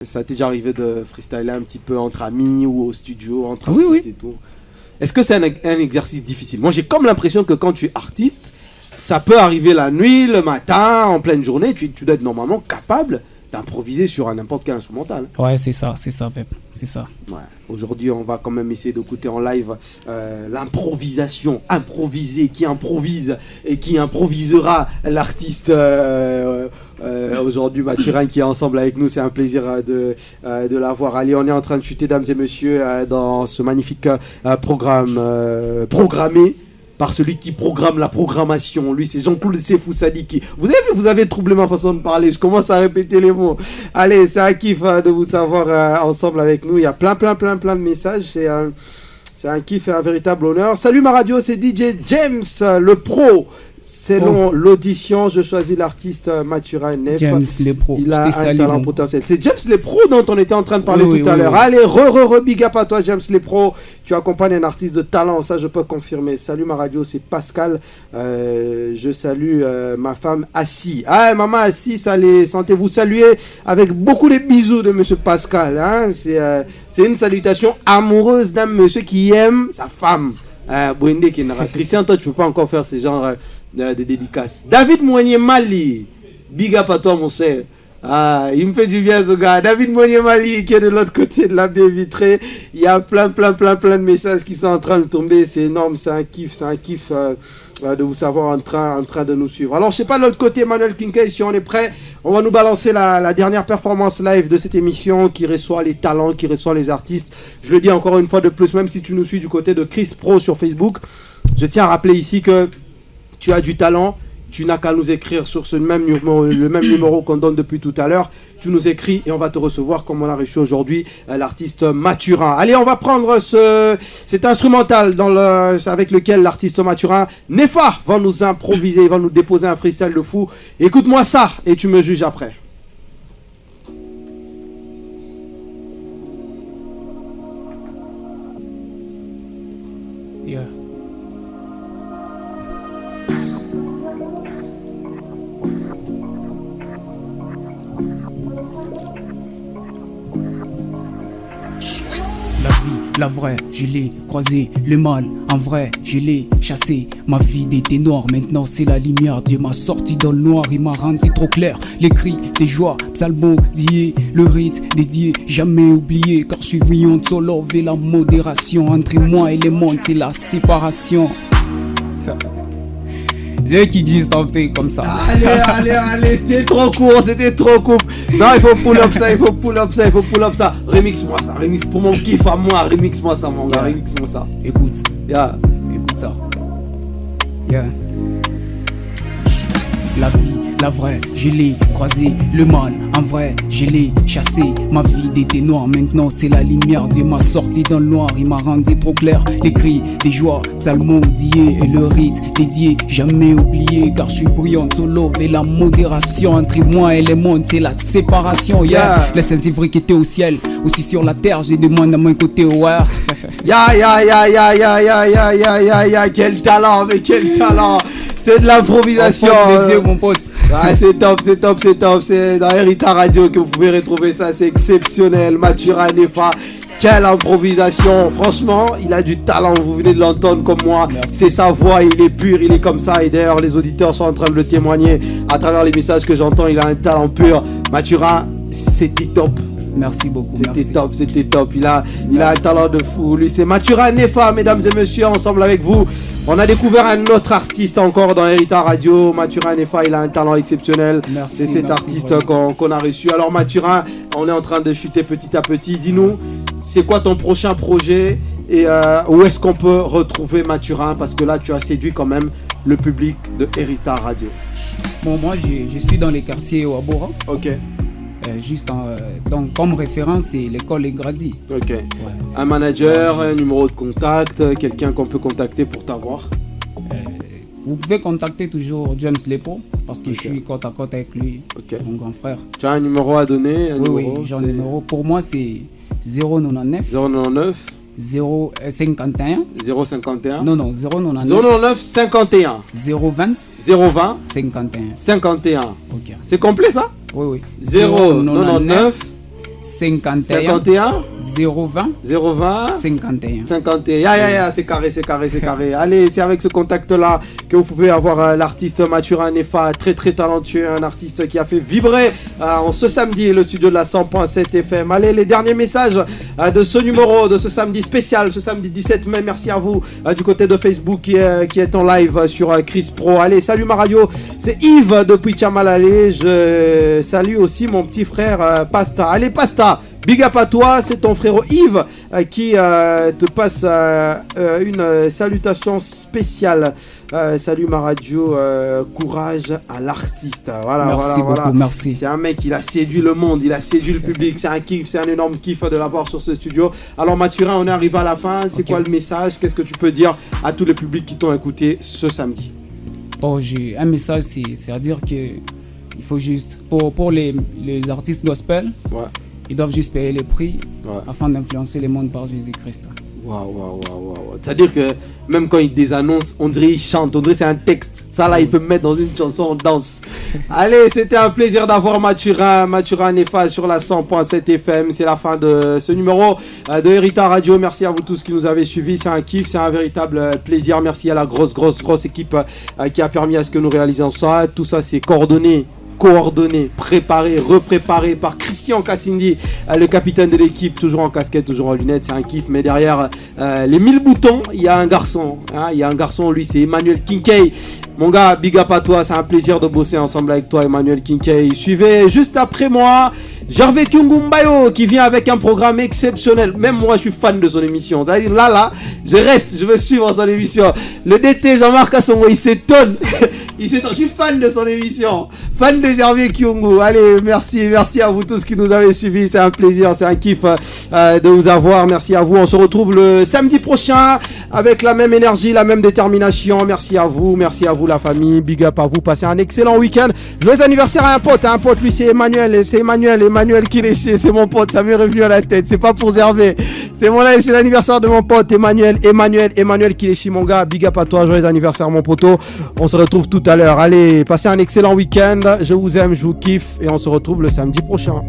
Ça t'est déjà arrivé de freestyler un petit peu entre amis ou au studio, entre artistes et tout? Est-ce que c'est un exercice difficile? Moi, j'ai comme l'impression que quand tu es artiste, ça peut arriver la nuit, le matin, en pleine journée. Tu dois être normalement capable d'improviser sur n'importe quel instrumental. Ouais, c'est ça, Pep. C'est ça. Ouais. Aujourd'hui, on va quand même essayer d'écouter en live l'improvisation. Improviser, qui improvise et qui improvisera l'artiste. Aujourd'hui, Mathurin qui est ensemble avec nous, c'est un plaisir de l'avoir. Allez, on est en train de chuter, dames et messieurs, dans ce magnifique programme programmé par celui qui programme la programmation. Lui, c'est Jean-Claude Sefoussadi qui... Vous avez vu, vous avez troublé ma façon de parler. Je commence à répéter les mots. Allez, c'est un kiff de vous savoir ensemble avec nous. Il y a plein de messages. C'est un kiff et un véritable honneur. Salut ma radio, c'est DJ James, le pro. Selon l'audition, je choisis l'artiste Mathurin Nef. James le pro. Il a un talent potentiel. C'est James le pro dont on était en train de parler tout à l'heure. Allez, big up à toi James le pro. Tu accompagnes un artiste de talent, ça je peux confirmer. Salut ma radio, c'est Pascal. Je salue ma femme Assis. Ah, maman Assis, sentez-vous saluer avec beaucoup de bisous de monsieur Pascal. Hein? C'est une salutation amoureuse d'un monsieur qui aime sa femme. Christian, toi tu peux pas encore faire ce genre de dédicaces. David Moigné Mali, big up à toi mon sœur. Ah, il me fait du bien ce gars. David Moigné Mali qui est de l'autre côté de la baie vitrée. Il y a plein de messages qui sont en train de tomber. C'est énorme, c'est un kiff de vous savoir en train de nous suivre. Alors je sais pas de l'autre côté, Manuel Kincaid, si on est prêt, on va nous balancer la dernière performance live de cette émission qui reçoit les talents, qui reçoit les artistes. Je le dis encore une fois de plus, même si tu nous suis du côté de Chris Pro sur Facebook, je tiens à rappeler ici que tu as du talent. Tu n'as qu'à nous écrire sur le même numéro qu'on donne depuis tout à l'heure. Tu nous écris et on va te recevoir comme on a reçu aujourd'hui l'artiste Mathurin. Allez, on va prendre cet instrumental avec lequel l'artiste Mathurin Nefa va nous improviser, il va nous déposer un freestyle de fou. Écoute-moi ça et tu me juges après. Yeah. La vraie, je l'ai croisé, le mal, en vrai, je l'ai chassé. Ma vie était noire, maintenant c'est la lumière. Dieu m'a sorti dans le noir, il m'a rendu trop clair. Les cris des joies, psalmodiés, le rite dédié, jamais oublié. Car je suis venu en solo, et la modération. Entre moi et les mondes, c'est la séparation. J'ai qui dit stopper comme ça. Allez, c'était trop court. Non, il faut pull up ça. Remix-moi ça, remix pour mon kiff à moi. Remix-moi ça, mon gars, remix-moi ça. Écoute, yeah. Écoute ça. Yeah. La vie, la vraie, je l'ai croisé. Le mal, en vrai, je l'ai chassé. Ma vie était noire, maintenant c'est la lumière. Dieu m'a sorti dans le noir, il m'a rendu trop clair. Les cris des joies, psalmodiés et le rite dédié, jamais oublié. Car je suis brillant, solo et la modération. Entre moi et les mondes, c'est la séparation. Yeah. Les saints ivres qui étaient au ciel, aussi sur la terre, j'ai des moines à mon côté. Ouais. Quel talent, mais quel talent. C'est de l'improvisation. Mon pote. Ouais, c'est top. C'est dans Héritage Radio que vous pouvez retrouver ça. C'est exceptionnel. Mathurin Nefa. Quelle improvisation. Franchement, il a du talent. Vous venez de l'entendre comme moi. Merci. C'est sa voix. Il est pur. Il est comme ça. Et d'ailleurs, les auditeurs sont en train de le témoigner à travers les messages que j'entends. Il a un talent pur. Mathurin, c'était top. Merci beaucoup. C'était top. Il a un talent de fou. Lui, c'est Mathurin Nefa, mesdames et messieurs, ensemble avec vous. On a découvert un autre artiste encore dans Héritage Radio. Mathurin Nefa, il a un talent exceptionnel. C'est cet artiste qu'on a reçu. Alors Mathurin, on est en train de chuter petit à petit. Dis-nous, c'est quoi ton prochain projet et où est-ce qu'on peut retrouver Mathurin? Parce que là, tu as séduit quand même le public de Héritage Radio. Bon, moi, je suis dans les quartiers au Abora. Ok. Donc comme référence c'est l'école Ingradi. Ok. Ouais. Un manager, un numéro de contact, quelqu'un qu'on peut contacter pour t'avoir. Vous pouvez contacter toujours James Lepo parce que je suis côte à côte avec lui, mon grand frère. Tu as un numéro à donner? Oui, j'ai un numéro. Pour moi c'est 099 051 051 Non 099 099 51 020 51. Ok. C'est complet ça? Oui. 099 51 020 51. C'est carré. Allez, c'est avec ce contact-là que vous pouvez avoir l'artiste Mathurin Nefa, très très talentueux, un artiste qui a fait vibrer en ce samedi le studio de la 100.7 FM. Allez, les derniers messages de ce numéro, de ce samedi spécial, ce samedi 17 mai. Merci à vous du côté de Facebook qui est en live sur Chris Pro. Allez, salut ma radio, c'est Yves depuis Chamalale. Je salue aussi mon petit frère Pasta. Allez, Pasta, big up à toi, c'est ton frère Yves qui te passe une salutation spéciale. Salut ma radio, courage à l'artiste. Merci beaucoup, merci. C'est un mec, il a séduit le monde, il a séduit le public, c'est un kiff, c'est un énorme kiff de l'avoir sur ce studio. Alors Mathurin, on est arrivé à la fin, c'est quoi le message? Qu'est-ce que tu peux dire à tous les publics qui t'ont écouté ce samedi? J'ai un message, c'est à dire que il faut juste, pour les artistes gospel, ils doivent juste payer les prix afin d'influencer le monde par Jésus-Christ. Waouh. C'est-à-dire que même quand ils désannoncent, on dirait ils chantent, on dirait c'est un texte. Ça là, ils peuvent mettre dans une chanson, on danse. Allez, c'était un plaisir d'avoir Mathurin Nefa sur la 100.7 FM. C'est la fin de ce numéro de Héritage Radio. Merci à vous tous qui nous avez suivis. C'est un kiff, c'est un véritable plaisir. Merci à la grosse équipe qui a permis à ce que nous réalisions ça. Tout ça, c'est coordonné, préparé, repréparé par Christian Cassindi, le capitaine de l'équipe, toujours en casquette, toujours en lunettes, c'est un kiff. Mais derrière les 1000 boutons, il y a un garçon, lui c'est Emmanuel Kinkey. Mon gars, big up à toi, c'est un plaisir de bosser ensemble avec toi, Emmanuel Kinkey. Suivez juste après moi Gervais Kyungumbayo qui vient avec un programme exceptionnel. Même moi, je suis fan de son émission. C'est-à-dire, là, je veux suivre son émission. Le DT Jean-Marc Assongo, il s'étonne. Je suis fan de son émission. Fan de Gervais Kyungu. Allez, merci à vous tous qui nous avez suivis. C'est un plaisir, c'est un kiff de vous avoir. Merci à vous. On se retrouve le samedi prochain avec la même énergie, la même détermination. Merci à vous la famille. Big up à vous. Passez un excellent week-end. Joyeux anniversaire à un pote. Lui, c'est Emmanuel. C'est Emmanuel Kileché. C'est mon pote. Ça m'est revenu à la tête. C'est pas pour Gervais. C'est l'anniversaire de mon pote Emmanuel Kileché, mon gars. Big up à toi. Joyeux anniversaire, mon poteau. On se retrouve tout à l'heure. Allez, passez un excellent week-end. Je vous aime, je vous kiffe. Et on se retrouve le samedi prochain.